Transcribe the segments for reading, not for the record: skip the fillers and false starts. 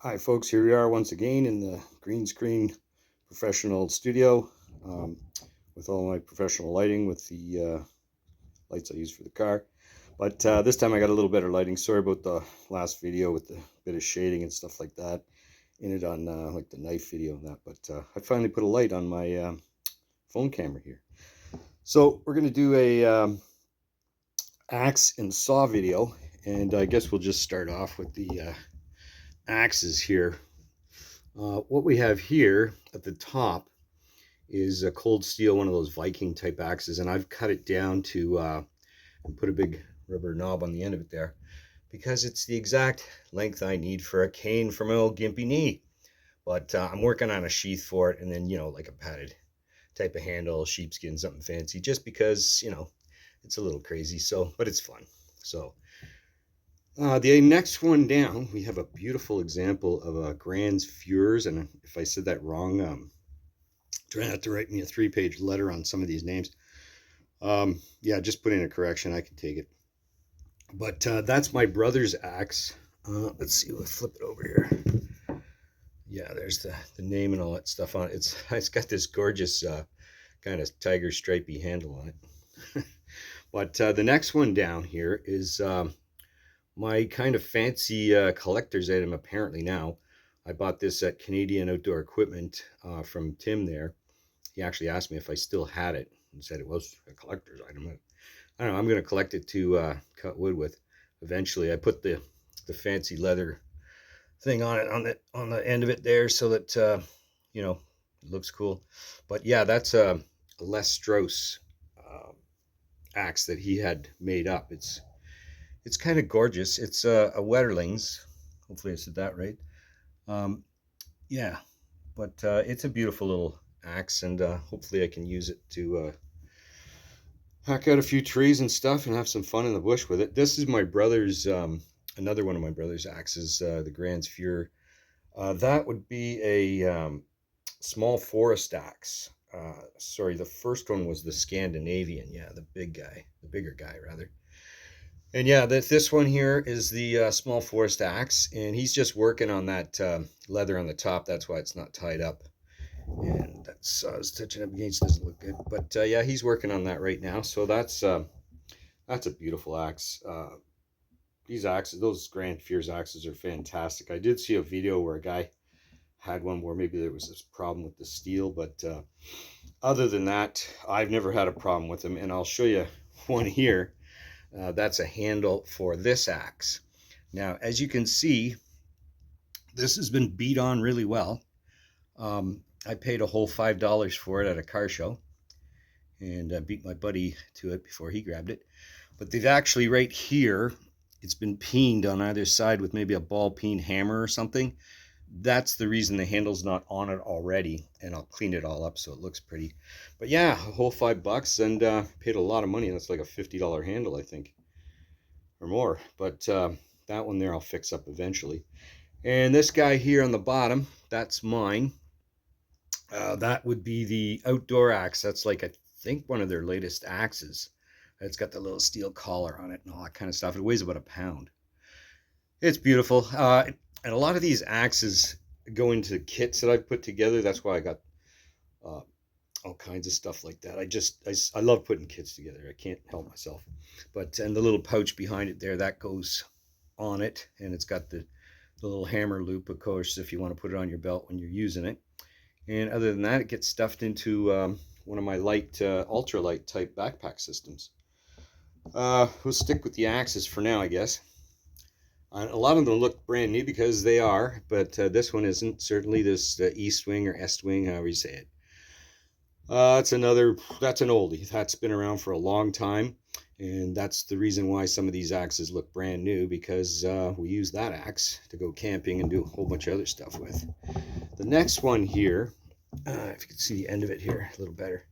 Hi folks, here we are once again in the green screen professional studio um, with all my professional lighting with the lights I use for the car. But this time I got a little better lighting. Sorry about the last video with the bit of shading and stuff like that in it on like the knife video and that. But I finally put a light on my phone camera here. So we're going to do a axe and saw video. And I guess we'll just start off with the axes here. What we have here at the top is a cold steel, one of those Viking type axes, and I've cut it down to and put a big rubber knob on the end of it there because it's the exact length I need for a cane for my old gimpy knee. But I'm working on a sheath for it, and then like a padded type of handle, sheepskin, something fancy, just because it's a little crazy. So, but it's fun. So the next one down, we have a beautiful example of a Grand's Fures, and if I said that wrong, try not to write me a 3-page letter on some of these names. Yeah, just put in a correction. I can take it. But that's my brother's axe. Let's see. Let's flip it over here. Yeah, there's the name and all that stuff on it. It's got this gorgeous kind of tiger stripy handle on it. But the next one down here is my kind of fancy collector's item. Apparently now, I bought this at Canadian Outdoor Equipment from Tim there. He actually asked me if I still had it and said it was a collector's item. I don't know. I'm going to collect it to cut wood with eventually. I put the fancy leather thing on it on the end of it there so that it looks cool. But yeah, that's a Les Strauss axe that he had made up. It's kind of gorgeous. It's a Wetterlings. Hopefully I said that right. Um, yeah, but it's a beautiful little axe, and hopefully I can use it to hack out a few trees and stuff and have some fun in the bush with it. This is my brother's, another one of my brother's axes, the Grand's Fure. That would be a small forest axe. Sorry, the first one was the Scandinavian. Yeah, the bigger guy rather. And yeah, this one here is the small forest axe, and he's just working on that leather on the top. That's why it's not tied up. And that's I was touching up against, doesn't look good. But yeah, he's working on that right now. So that's a beautiful axe. These axes, those Grand Fures axes are fantastic. I did see a video where a guy had one where maybe there was this problem with the steel, but other than that, I've never had a problem with them. And I'll show you one here. That's a handle for this axe. Now, as you can see, this has been beat on really well. I paid a whole $5 for it at a car show, and I beat my buddy to it before he grabbed it. But they've actually right here, it's been peened on either side with maybe a ball peen hammer or something. That's the reason the handle's not on it already, and I'll clean it all up so it looks pretty. But yeah, a whole $5, and paid a lot of money. That's like a $50 handle, I think, or more. But that one there I'll fix up eventually. And this guy here on the bottom, that's mine. That would be the outdoor axe. That's like, I think, one of their latest axes. It's got the little steel collar on it and all that kind of stuff. It weighs about a pound. It's beautiful. And a lot of these axes go into kits that I've put together. That's why I got uh, all kinds of stuff like that. I love putting kits together. I can't help myself. But, and the little pouch behind it there, that goes on it. And it's got the little hammer loop, of course, if you want to put it on your belt when you're using it. And other than that, it gets stuffed into one of my light, ultralight type backpack systems. We'll stick with the axes for now, I guess. A lot of them look brand new because they are, but this one isn't. Certainly this East Wing or Est Wing, however you say it. That's an oldie. That's been around for a long time. And that's the reason why some of these axes look brand new, because we use that axe to go camping and do a whole bunch of other stuff with. The next one here, if you can see the end of it here a little better,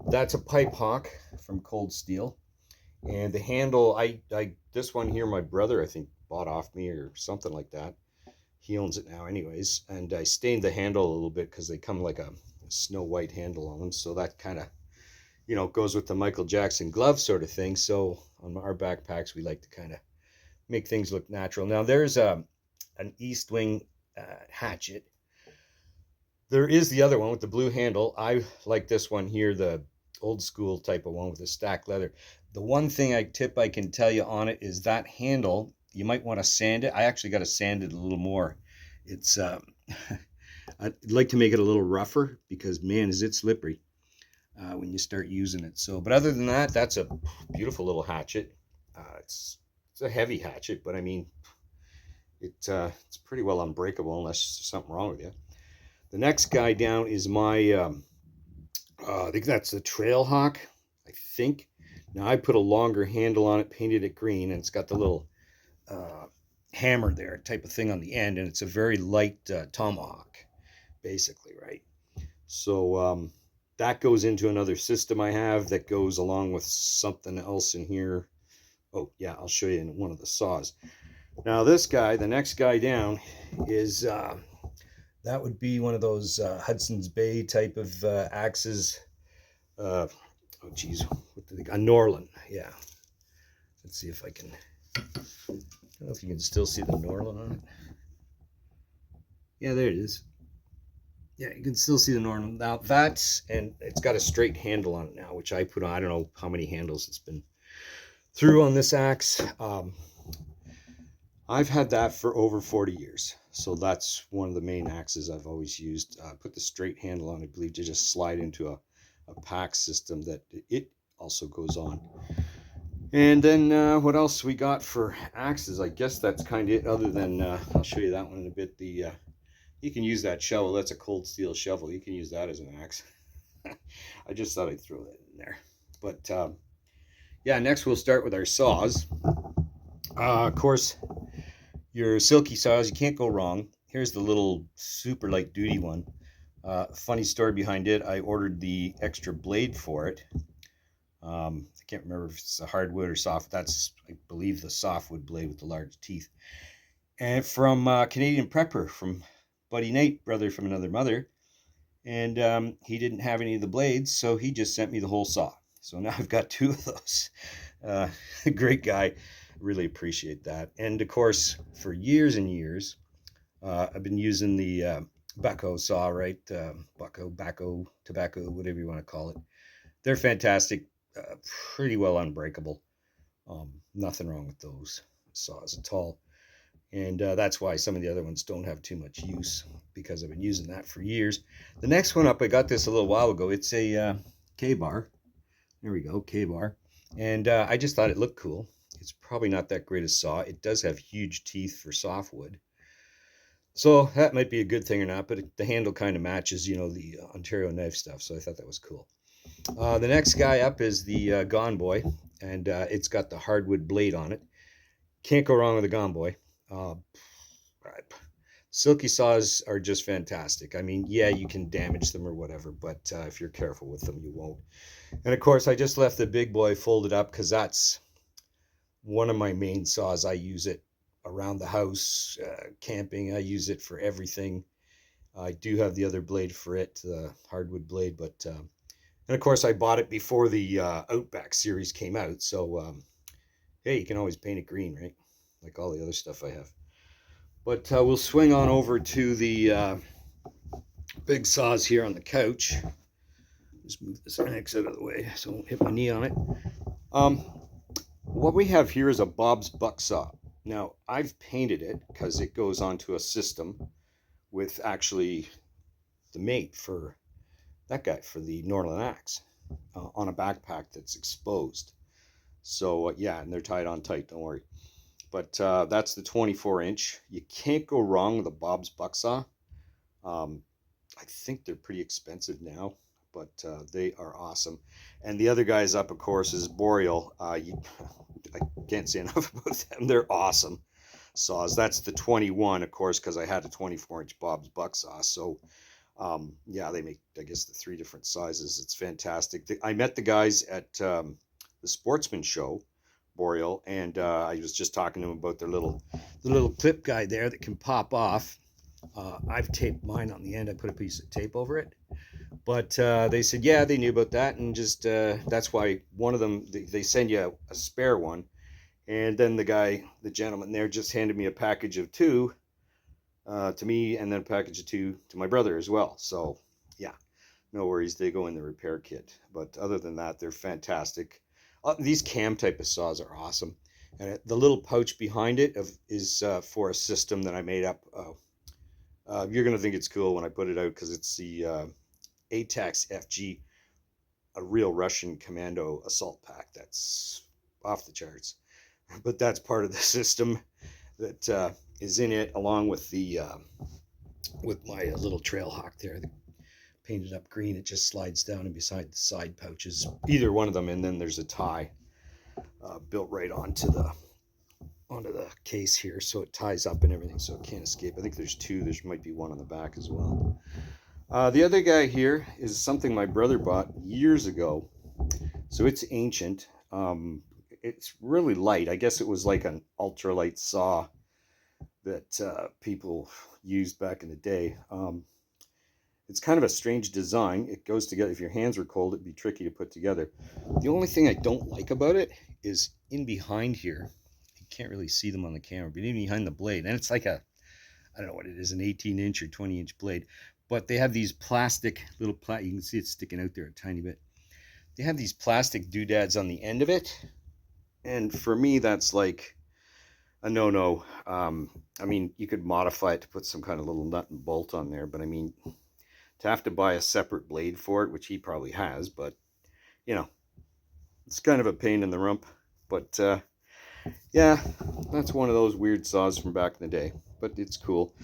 that's a Pipe Hawk from Cold Steel. And the handle, this one here, my brother, I think, bought off me or something like that. He owns it now anyways. And I stained the handle a little bit because they come like a snow white handle on them. So that kind of goes with the Michael Jackson glove sort of thing. So on our backpacks, we like to kind of make things look natural. Now there's an East Wing hatchet. There is the other one with the blue handle. I like this one here, the old school type of one with the stacked leather. The one tip I can tell you on it is that handle, you might want to sand it. I actually got to sand it a little more. It's I'd like to make it a little rougher because, man, is it slippery when you start using it. So, but other than that, that's a beautiful little hatchet. It's a heavy hatchet, but I mean, it's pretty well unbreakable unless there's something wrong with you. The next guy down is my, I think that's the Trailhawk, I think. Now I put a longer handle on it, painted it green, and it's got the little hammer there type of thing on the end, and it's a very light tomahawk, basically, right? So that goes into another system I have that goes along with something else in here. Oh, yeah, I'll show you in one of the saws. Now this guy, the next guy down, is that would be one of those Hudson's Bay type of axes. Oh geez, what did they got? A Norlin, yeah. Let's see if I can. I don't know if you can still see the Norlin on it. Yeah, there it is. Yeah, you can still see the Norlin. Now that's, and it's got a straight handle on it now, which I put on. I don't know how many handles it's been through on this axe. I've had that for over 40 years. So that's one of the main axes I've always used. Put the straight handle on, I believe, to just slide into a pack system that it also goes on. And then what else we got for axes? I guess that's kind of it, other than, I'll show you that one in a bit. You can use that shovel. That's a cold steel shovel. You can use that as an axe. I just thought I'd throw that in there. But yeah, next we'll start with our saws. Of course, your silky saws, you can't go wrong. Here's the little super light duty one. Funny story behind it, I ordered the extra blade for it. I can't remember if it's a hardwood or soft. That's, I believe, the softwood blade with the large teeth. And from Canadian Prepper, from Buddy Nate, brother from another mother. And he didn't have any of the blades, so he just sent me the whole saw. So now I've got two of those. Great guy. Really appreciate that. And of course, for years and years, I've been using the Baco saw, right? Baco, tobacco, whatever you want to call it. They're fantastic, pretty well unbreakable. Nothing wrong with those saws at all. And that's why some of the other ones don't have too much use, because I've been using that for years. The next one up, I got this a little while ago. It's a K-bar. There we go, K-bar. And I just thought it looked cool. It's probably not that great a saw. It does have huge teeth for softwood. So that might be a good thing or not, but the handle kind of matches, you know, the Ontario knife stuff. So I thought that was cool. The next guy up is the Gone Boy, and it's got the hardwood blade on it. Can't go wrong with a Gone Boy. Silky saws are just fantastic. I mean, yeah, you can damage them or whatever, but if you're careful with them, you won't. And of course, I just left the big boy folded up because that's one of my main saws. I use it around the house, camping. I use it for everything. I do have the other blade for it, the hardwood blade, but and of course I bought it before the Outback series came out. So hey, you can always paint it green, right? Like all the other stuff I have. But we'll swing on over to the big saws here on the couch. Just move this axe out of the way so I won't hit my knee on it. What we have here is a Bob's Buck Saw. Now, I've painted it because it goes onto a system with actually the mate for that guy, for the Norlin axe, on a backpack that's exposed. So, yeah, and they're tied on tight, don't worry. But that's the 24-inch. You can't go wrong with a Bob's Buck Saw. I think they're pretty expensive now, but they are awesome. And the other guys up, of course, is Boreal. I can't say enough about them. They're awesome saws. That's the 21, of course, because I had a 24-inch Bob's Buck Saw. So, yeah, they make, I guess, the 3 different sizes. It's fantastic. I met the guys at the Sportsman Show, Boreal, and I was just talking to them about the little clip guy there that can pop off. I've taped mine on the end. I put a piece of tape over it. But they said, yeah, they knew about that, and just that's why one of them, they send you a spare one. And then the gentleman there just handed me a package of 2 to me, and then a package of 2 to my brother as well. So yeah, no worries, they go in the repair kit. But other than that, they're fantastic. These cam type of saws are awesome. And the little pouch behind it is for a system that I made up. You're gonna think it's cool when I put it out because it's the ATAX FG, a real Russian commando assault pack that's off the charts. But that's part of the system that is in it, along with the with my little Trailhawk there, painted up green. It just slides down and beside the side pouches, either one of them, and then there's a tie built right onto the case here, so it ties up and everything, so it can't escape. I think there's 2. There might be 1 on the back as well. The other guy here is something my brother bought years ago, so it's ancient. It's really light. I guess it was like an ultralight saw that people used back in the day. It's kind of a strange design. It goes together. If your hands were cold, it'd be tricky to put together. The only thing I don't like about it is in behind here. You can't really see them on the camera, but in behind the blade, and it's like I don't know what it is, an 18-inch or 20-inch blade, but they have these plastic little you can see it sticking out there a tiny bit. They have these plastic doodads on the end of it, and for me, that's like a no-no. I mean, you could modify it to put some kind of little nut and bolt on there, but I mean, to have to buy a separate blade for it, which he probably has, but you know, it's kind of a pain in the rump. But yeah, that's one of those weird saws from back in the day, but it's cool.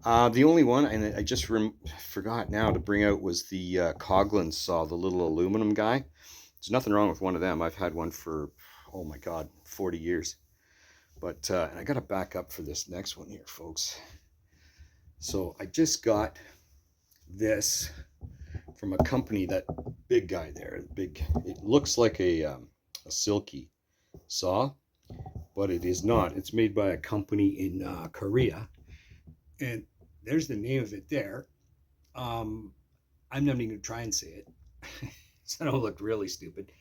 The only one, and I just forgot now to bring out, was the Coghlan saw, the little aluminum guy. There's nothing wrong with one of them. I've had one for, oh my God, 40 years. But and I got to back up for this next one here, folks. So I just got this from a company, that big guy there, it looks like a Silky saw, but it is not. It's made by a company in Korea, and there's the name of it there. I'm not even gonna try and say it so I don't look really stupid,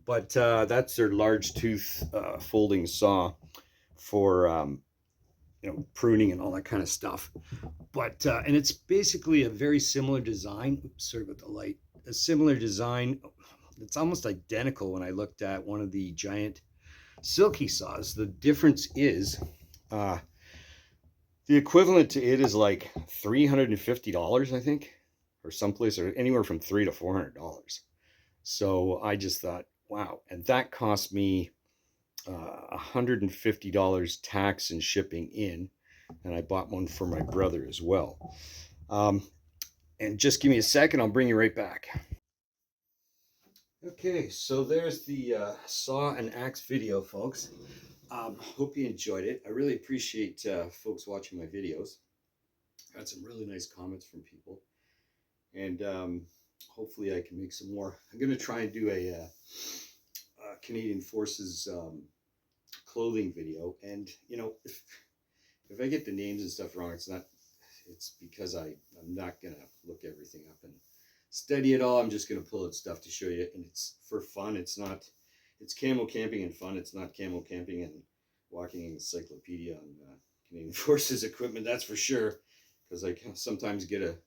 but that's their large tooth folding saw for pruning and all that kind of stuff. But and it's basically a very similar design. Oops, sorry about the light. A similar design. It's almost identical when I looked at one of the giant Silky saws. The difference is the equivalent to it is like $350, I think, or someplace, or anywhere from $300 to $400. So I just thought, wow, and that cost me $150 tax and shipping in, and I bought one for my brother as well. And just give me a second, I'll bring you right back. Okay, so there's the saw and axe video, folks. Hope you enjoyed it. I really appreciate folks watching my videos. Got some really nice comments from people, and hopefully I can make some more. I'm going to try and do a Canadian Forces clothing video, and if I get the names and stuff wrong, it's because I'm not gonna look everything up and study it all. I'm just gonna pull out stuff to show you, and it's for fun. It's camo camping and fun. It's not camo camping and walking an encyclopedia on Canadian Forces equipment, that's for sure, because I sometimes get a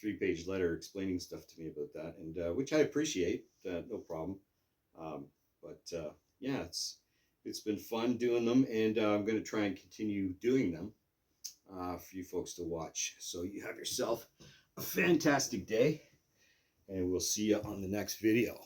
3-page letter explaining stuff to me about that, and which I appreciate, no problem. But yeah, it's been fun doing them, and I'm going to try and continue doing them for you folks to watch. So you have yourself a fantastic day, and we'll see you on the next video.